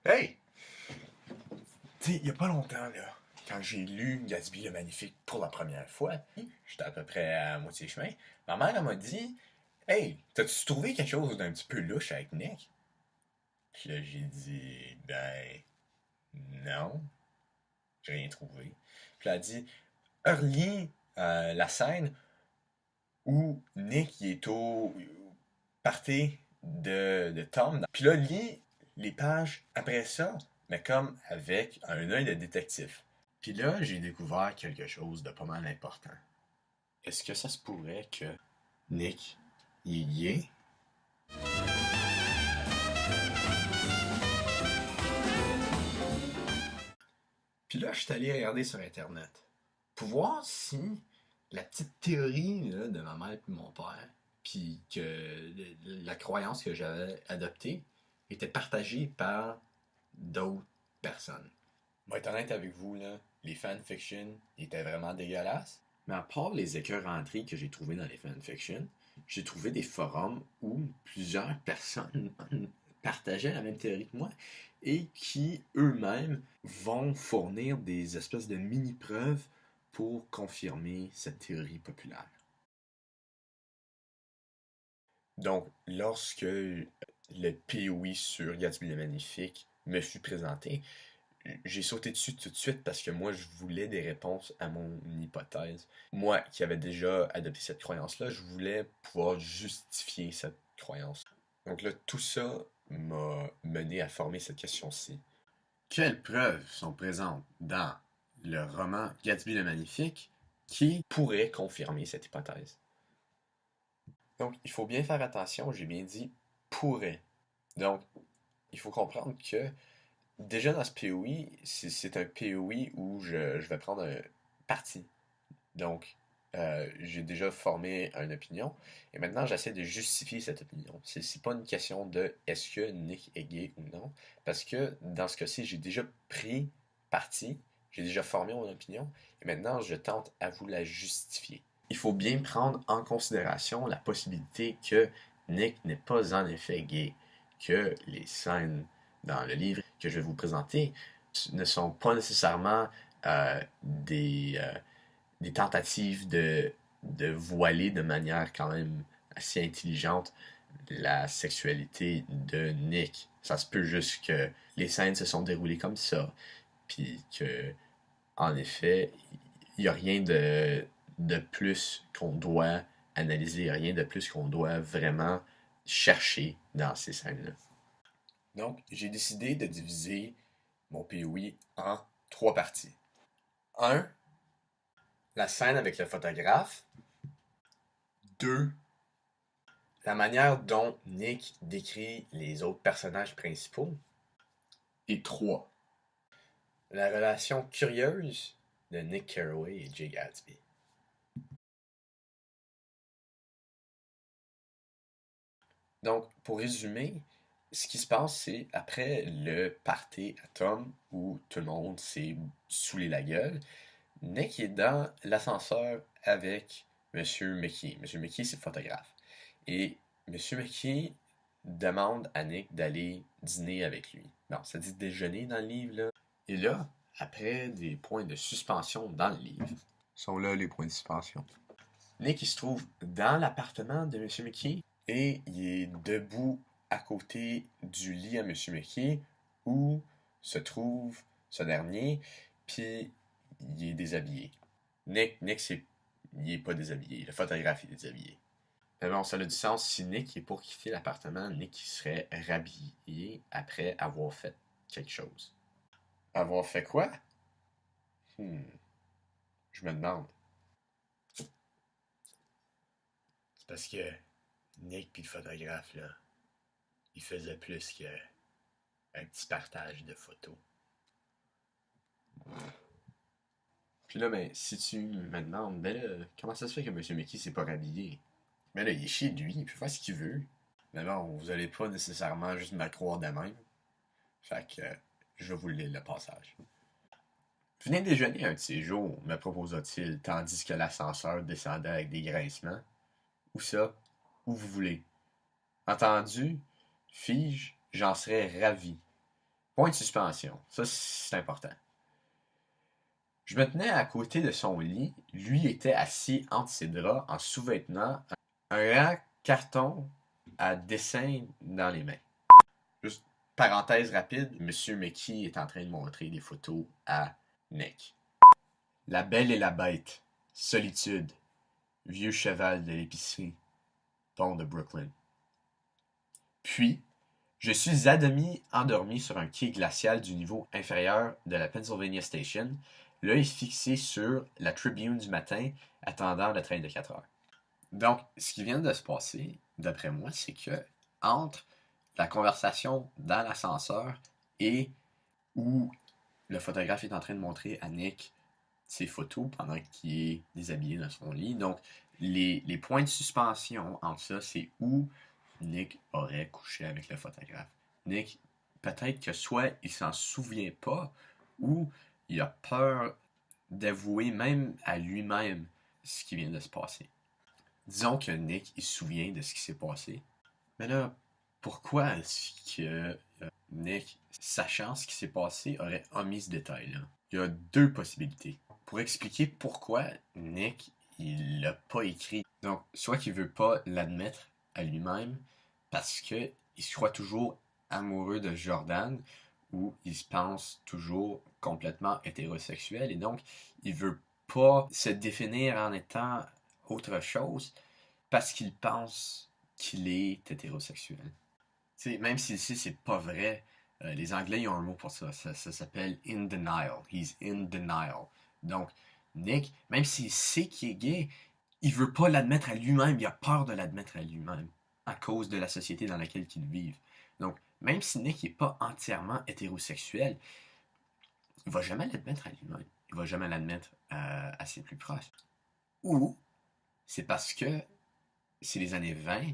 Hey! Tu sais, il y a pas longtemps, là, quand j'ai lu Gatsby le Magnifique pour la première fois, j'étais à peu près à moitié chemin, ma mère, elle m'a dit: Hey, t'as-tu trouvé quelque chose d'un petit peu louche avec Nick? Puis là, j'ai dit: Ben, non, j'ai rien trouvé. Puis elle a dit: Relis la scène où Nick il est au party de Tom. Puis là, lis les pages après ça, mais comme avec un œil de détective. Puis là, j'ai découvert quelque chose de pas mal important. Est-ce que ça se pourrait que Nick, il y est? Puis là, je suis allé regarder sur Internet pour voir si la petite théorie là, de ma mère et mon père, puis que la croyance que j'avais adoptée était partagée par d'autres personnes. Je vais être honnête avec vous, là, les fanfictions étaient vraiment dégueulasses. Mais à part les écœuranteries que j'ai trouvées dans les fanfictions, j'ai trouvé des forums où plusieurs personnes partageaient la même théorie que moi et qui eux-mêmes vont fournir des espèces de mini-preuves pour confirmer cette théorie populaire. Donc, lorsque le POI sur Gatsby le Magnifique me fut présenté, j'ai sauté dessus tout de suite parce que moi, je voulais des réponses à mon hypothèse. Moi, qui avais déjà adopté cette croyance-là, je voulais pouvoir justifier cette croyance. Donc là, tout ça m'a mené à former cette question-ci. Quelles preuves sont présentes dans le roman Gatsby le Magnifique qui pourraient confirmer cette hypothèse? Donc, il faut bien faire attention, j'ai bien dit pourrait. Donc, il faut comprendre que déjà dans ce POI, c'est un POI où je vais prendre un parti. Donc, j'ai déjà formé une opinion et maintenant j'essaie de justifier cette opinion. C'est pas une question de est-ce que Nick est gay ou non, parce que dans ce cas-ci, j'ai déjà pris parti, j'ai déjà formé mon opinion et maintenant je tente à vous la justifier. Il faut bien prendre en considération la possibilité que Nick n'est pas en effet gay, que les scènes dans le livre que je vais vous présenter ne sont pas nécessairement des tentatives de voiler de manière quand même assez intelligente la sexualité de Nick. Ça se peut juste que les scènes se sont déroulées comme ça, puis que, en effet, il n'y a rien de plus qu'on doit analyser, rien de plus qu'on doit vraiment chercher dans ces scènes-là. Donc, j'ai décidé de diviser mon POI en trois parties. Un, la scène avec le photographe. Deux, la manière dont Nick décrit les autres personnages principaux. Et trois, la relation curieuse de Nick Carraway et Jay Gatsby. Donc, pour résumer, ce qui se passe, c'est après le party à Tom où tout le monde s'est saoulé la gueule, Nick est dans l'ascenseur avec Monsieur Mickey. Monsieur Mickey, c'est le photographe. Et Monsieur Mickey demande à Nick d'aller dîner avec lui. Non, ça dit déjeuner dans le livre, là. Et là, après des points de suspension dans le livre, sont là les points de suspension. Nick, il se trouve dans l'appartement de Monsieur Mickey et il est debout à côté du lit à Monsieur Mickey où se trouve ce dernier, puis il est déshabillé. Nick, il est pas déshabillé. Le photographe est déshabillé. Mais bon, ça a du sens si Nick est pour quitter l'appartement, Nick il serait rhabillé après avoir fait quelque chose. Avoir fait quoi? Je me demande. C'est parce que Nick puis le photographe, là, il faisait plus qu'un petit partage de photos. Puis là, ben, si tu me demandes, ben là, comment ça se fait que M. Mickey s'est pas rhabillé? Ben là, il est chez lui, il peut faire ce qu'il veut. Mais bon, vous allez pas nécessairement juste me croire de même. Fait que je vais vous lire le passage. Venez déjeuner un de ces jours, me proposa-t-il, tandis que l'ascenseur descendait avec des grincements. Où ça? Où vous voulez. Entendu? Fis-je, j'en serais ravi. Point de suspension. Ça, c'est important. Je me tenais à côté de son lit. Lui était assis entre ses draps en sous-vêtements, un grand carton à dessin dans les mains. Juste parenthèse rapide, Monsieur Mickey est en train de montrer des photos à Nick. La Belle et la Bête, Solitude, Vieux cheval de l'épicerie, Pont de Brooklyn. Puis, je suis à demi endormi sur un quai glacial du niveau inférieur de la Pennsylvania Station, l'œil fixé sur la Tribune du matin, attendant le train de 4 heures. Donc, ce qui vient de se passer, d'après moi, c'est que entre la conversation dans l'ascenseur et où le photographe est en train de montrer à Nick ses photos pendant qu'il est déshabillé dans son lit, donc les points de suspension entre ça, c'est où Nick aurait couché avec le photographe. Nick, peut-être que soit il s'en souvient pas, ou il a peur d'avouer même à lui-même ce qui vient de se passer. Disons que Nick, il se souvient de ce qui s'est passé. Mais là, pourquoi est-ce que Nick, sachant ce qui s'est passé, aurait omis ce détail-là? Il y a deux possibilités. Pour expliquer pourquoi Nick, il l'a pas écrit. Donc, soit qu'il veut pas l'admettre à lui-même, parce que il se croit toujours amoureux de Jordan, ou il se pense toujours complètement hétérosexuel, et donc il veut pas se définir en étant autre chose, parce qu'il pense qu'il est hétérosexuel. T'sais, même si ici c'est pas vrai, les Anglais ils ont un mot pour ça. Ça s'appelle in denial. He's in denial. Donc, Nick, même s'il sait qu'il est gay, il veut pas l'admettre à lui-même. Il a peur de l'admettre à lui-même à cause de la société dans laquelle il vit. Donc, même si Nick n'est pas entièrement hétérosexuel, il va jamais l'admettre à lui-même. Il va jamais l'admettre à ses plus proches. Ou c'est parce que c'est les années 20.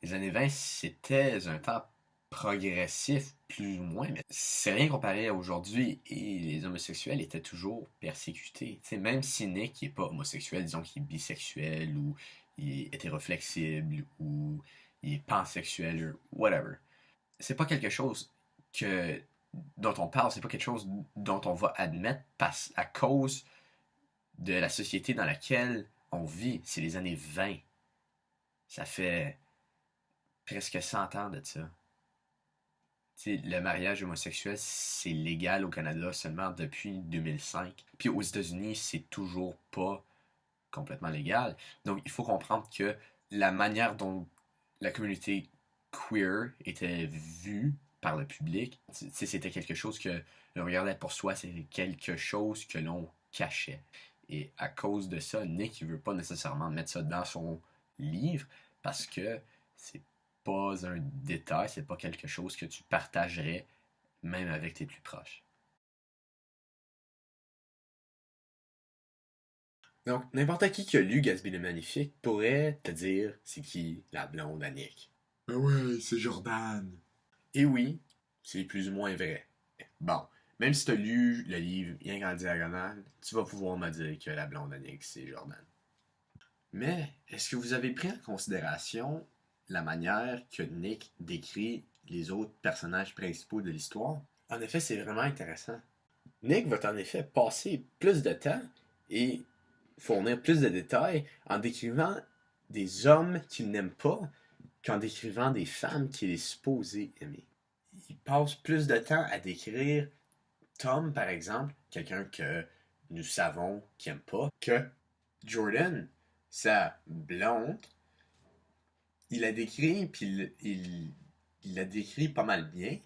Les années 20, c'était un temps progressif, plus ou moins, mais c'est rien comparé à aujourd'hui, et les homosexuels étaient toujours persécutés. T'sais, même si Nick n'est pas homosexuel, disons qu'il est bisexuel, ou il est hétéroflexible, ou il est pansexuel, whatever. C'est pas quelque chose que dont on parle, c'est pas quelque chose dont on va admettre à cause de la société dans laquelle on vit. C'est les années 20. Ça fait presque 100 ans de ça. T'sais, le mariage homosexuel, c'est légal au Canada seulement depuis 2005. Puis aux États-Unis, c'est toujours pas complètement légal. Donc il faut comprendre que la manière dont la communauté queer était vue par le public, c'était quelque chose que l'on regardait pour soi, c'était quelque chose que l'on cachait. Et à cause de ça, Nick il veut pas nécessairement mettre ça dans son livre parce que c'est pas un détail, c'est pas quelque chose que tu partagerais même avec tes plus proches. Donc, n'importe qui a lu Gatsby le Magnifique pourrait te dire c'est qui la blonde à Nick. Ben ouais, c'est Jordan. Et oui, c'est plus ou moins vrai. Bon, même si tu as lu le livre rien qu'en diagonale, tu vas pouvoir me dire que la blonde à Nick, c'est Jordan. Mais, est-ce que vous avez pris en considération la manière que Nick décrit les autres personnages principaux de l'histoire? En effet, c'est vraiment intéressant. Nick va en effet passer plus de temps et fournir plus de détails en décrivant des hommes qu'il n'aime pas qu'en décrivant des femmes qu'il est supposé aimer. Il passe plus de temps à décrire Tom, par exemple, quelqu'un que nous savons qu'il n'aime pas, que Jordan, sa blonde. Il la décrit, puis il la décrit pas mal bien,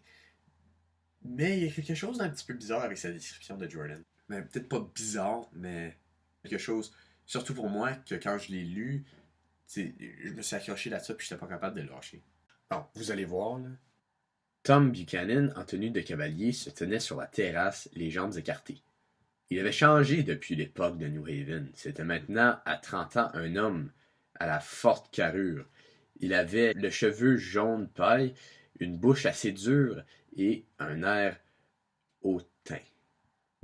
mais il y a quelque chose d'un petit peu bizarre avec sa description de Jordan. Mais peut-être pas bizarre, mais quelque chose, surtout pour moi, que quand je l'ai lu, je me suis accroché là-dessus puis j'étais pas capable de le lâcher. Bon, vous allez voir, là. Tom Buchanan, en tenue de cavalier, se tenait sur la terrasse, les jambes écartées. Il avait changé depuis l'époque de New Haven. C'était maintenant, à 30 ans, un homme à la forte carrure. Il avait le cheveu jaune paille, une bouche assez dure et un air hautain.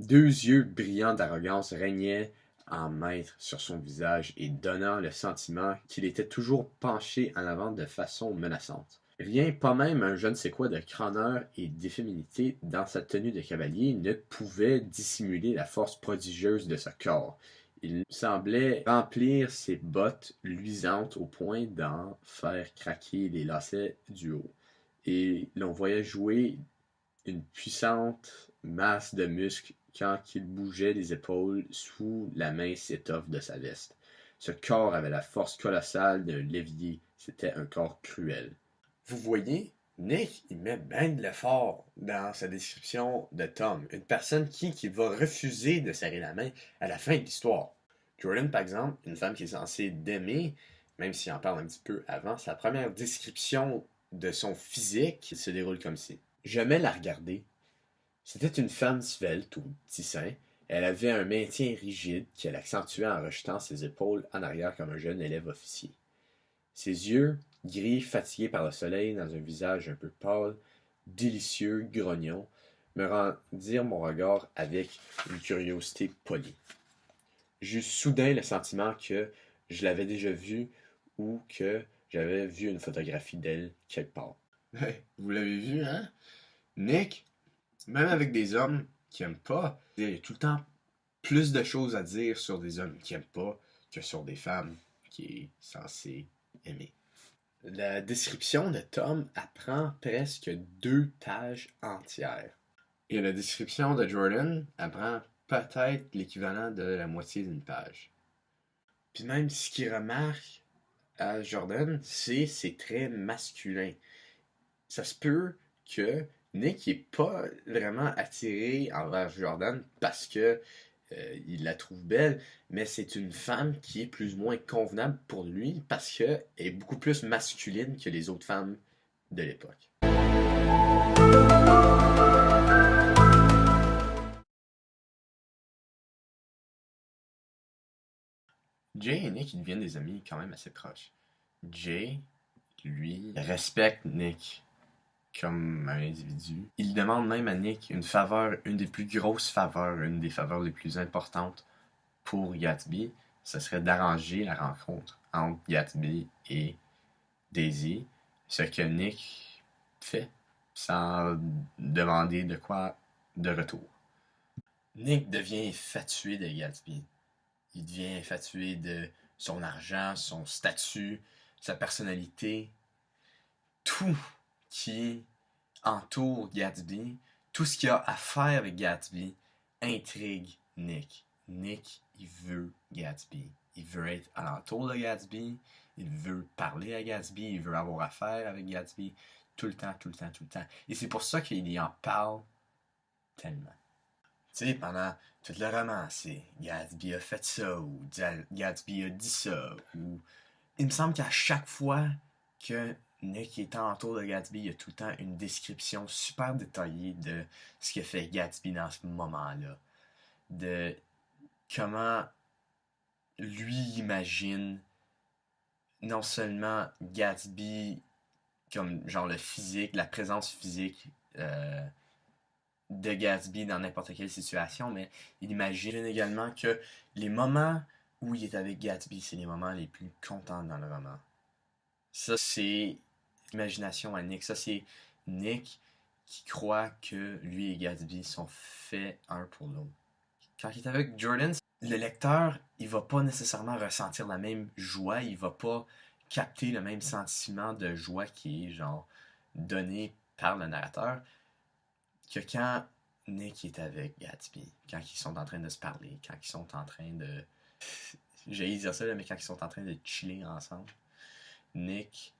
Deux yeux brillants d'arrogance régnaient en maître sur son visage et donnant le sentiment qu'il était toujours penché en avant de façon menaçante. Rien, pas même un je ne sais quoi de crâneur et d'efféminité dans sa tenue de cavalier ne pouvait dissimuler la force prodigieuse de ce corps. Il semblait remplir ses bottes luisantes au point d'en faire craquer les lacets du haut. Et l'on voyait jouer une puissante masse de muscles quand il bougeait les épaules sous la mince étoffe de sa veste. Ce corps avait la force colossale d'un lévier. C'était un corps cruel. Vous voyez, Nick, il met bien de l'effort dans sa description de Tom. Une personne qui va refuser de serrer la main à la fin de l'histoire. Jordan, par exemple, une femme qui est censée d'aimer, même s'il en parle un petit peu avant, sa première description de son physique se déroule comme ci. J'aimais la regarder. C'était une femme svelte ou petit sein. Elle avait un maintien rigide qu'elle accentuait en rejetant ses épaules en arrière comme un jeune élève officier. Ses yeux, gris, fatigués par le soleil, dans un visage un peu pâle, délicieux, grognon, me rendirent mon regard avec une curiosité polie. J'eus soudain le sentiment que je l'avais déjà vue ou que j'avais vu une photographie d'elle quelque part. Hey, vous l'avez vu, hein? Nick, même avec des hommes qui aiment pas, il y a tout le temps plus de choses à dire sur des hommes qui aiment pas que sur des femmes qui est censé aimer. La description de Tom apprend presque 2 pages entières. Et la description de Jordan apprend peut-être l'équivalent de la moitié d'une page. Puis même ce qu'il remarque à Jordan, c'est très masculin. Ça se peut que Nick n'est pas vraiment attiré envers Jordan parce que il la trouve belle, mais c'est une femme qui est plus ou moins convenable pour lui parce qu'elle est beaucoup plus masculine que les autres femmes de l'époque. Jay et Nick, ils deviennent des amis quand même assez proches. Jay, lui, respecte Nick comme un individu. Il demande même à Nick une faveur, une des plus grosses faveurs, une des faveurs les plus importantes pour Gatsby, ce serait d'arranger la rencontre entre Gatsby et Daisy, ce que Nick fait sans demander de quoi de retour. Nick devient infatué de Gatsby. Il devient infatué de son argent, son statut, sa personnalité, tout qui entoure Gatsby, tout ce qu'il a à faire avec Gatsby intrigue Nick. Nick, il veut Gatsby. Il veut être alentour de Gatsby. Il veut parler à Gatsby. Il veut avoir affaire avec Gatsby. Tout le temps, tout le temps, tout le temps. Et c'est pour ça qu'il y en parle tellement. Tu sais, pendant tout le roman, c'est Gatsby a fait ça, ou Gatsby a dit ça, ou... Il me semble qu'à chaque fois que Nick est autour de Gatsby, il y a tout le temps une description super détaillée de ce que fait Gatsby dans ce moment-là. De comment lui imagine non seulement Gatsby comme genre le physique, la présence physique de Gatsby dans n'importe quelle situation, mais il imagine également que les moments où il est avec Gatsby, c'est les moments les plus contents dans le roman. Ça, c'est l'imagination à Nick. Ça, c'est Nick qui croit que lui et Gatsby sont faits un pour l'autre. Quand il est avec Jordan, le lecteur, il va pas nécessairement ressentir la même joie, il va pas capter le même sentiment de joie qui est genre donné par le narrateur que quand Nick est avec Gatsby, quand ils sont en train de se parler, quand ils sont en train de... J'ai dire ça, mais quand ils sont en train de chiller ensemble, Nick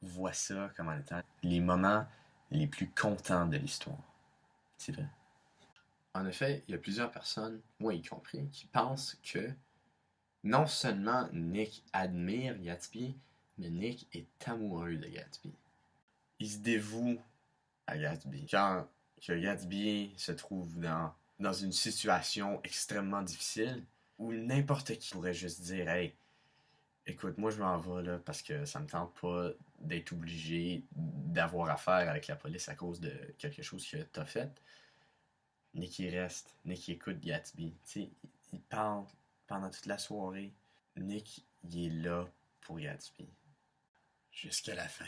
voit ça comme en étant les moments les plus contents de l'histoire. C'est vrai. En effet, il y a plusieurs personnes, moi y compris, qui pensent que non seulement Nick admire Gatsby, mais Nick est amoureux de Gatsby. Il se dévoue à Gatsby. Quand que Gatsby se trouve dans une situation extrêmement difficile, où n'importe qui pourrait juste dire « Hey, écoute, moi je m'en vais là parce que ça me tente pas d'être obligé d'avoir affaire avec la police à cause de quelque chose que t'as fait. » Nick il reste, Nick il écoute Gatsby. T'sais, il parle pendant toute la soirée. Nick il est là pour Gatsby. Jusqu'à la fin.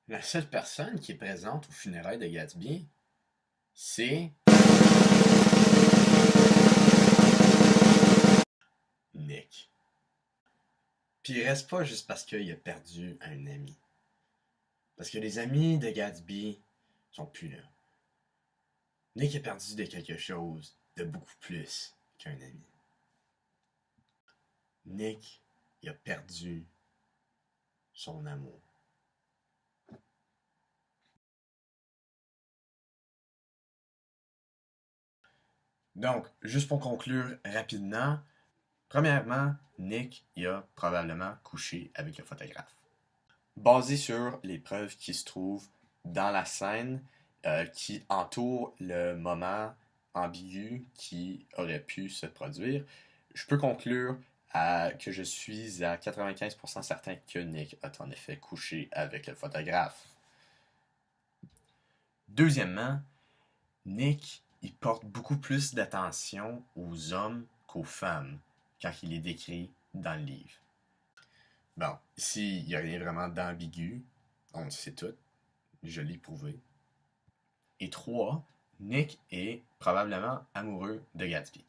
La seule personne qui est présente aux funérailles de Gatsby, c'est Nick. Puis il reste pas juste parce qu'il a perdu un ami. Parce que les amis de Gatsby sont plus là. Nick a perdu de quelque chose de beaucoup plus qu'un ami. Nick, il a perdu son amour. Donc, juste pour conclure rapidement, premièrement, Nick il a probablement couché avec le photographe. Basé sur les preuves qui se trouvent dans la scène qui entoure le moment ambigu qui aurait pu se produire, je peux conclure que je suis à 95% certain que Nick a en effet couché avec le photographe. Deuxièmement, Nick il porte beaucoup plus d'attention aux hommes qu'aux femmes quand il est décrit dans le livre. Bon, ici, il n'y a rien vraiment d'ambigu, on le sait tout, je l'ai prouvé. Et 3, Nick est probablement amoureux de Gatsby.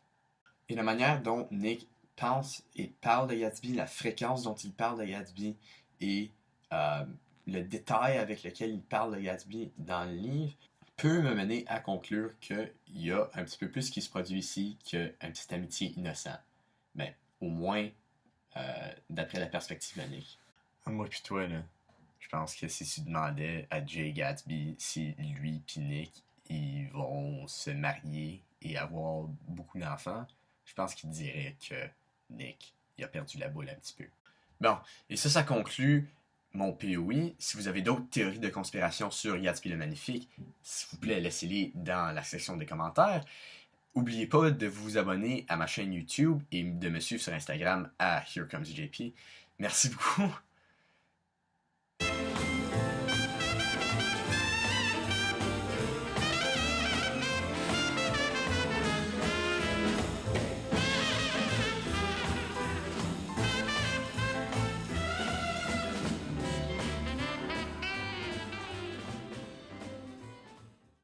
Et la manière dont Nick pense et parle de Gatsby, la fréquence dont il parle de Gatsby et le détail avec lequel il parle de Gatsby dans le livre peut me mener à conclure qu'il y a un petit peu plus qui se produit ici qu'un petit amitié innocent. Mais au moins, d'après la perspective de Nick. Moi pis toi, là, je pense que si tu demandais à Jay Gatsby si lui pis Nick, ils vont se marier et avoir beaucoup d'enfants, je pense qu'il dirait que Nick, il a perdu la boule un petit peu. Bon, et ça conclut mon POI. Si vous avez d'autres théories de conspiration sur Gatsby le Magnifique, s'il vous plaît, laissez-les dans la section des commentaires. N'oubliez pas de vous abonner à ma chaîne YouTube et de me suivre sur Instagram à Here Comes JP. Merci beaucoup.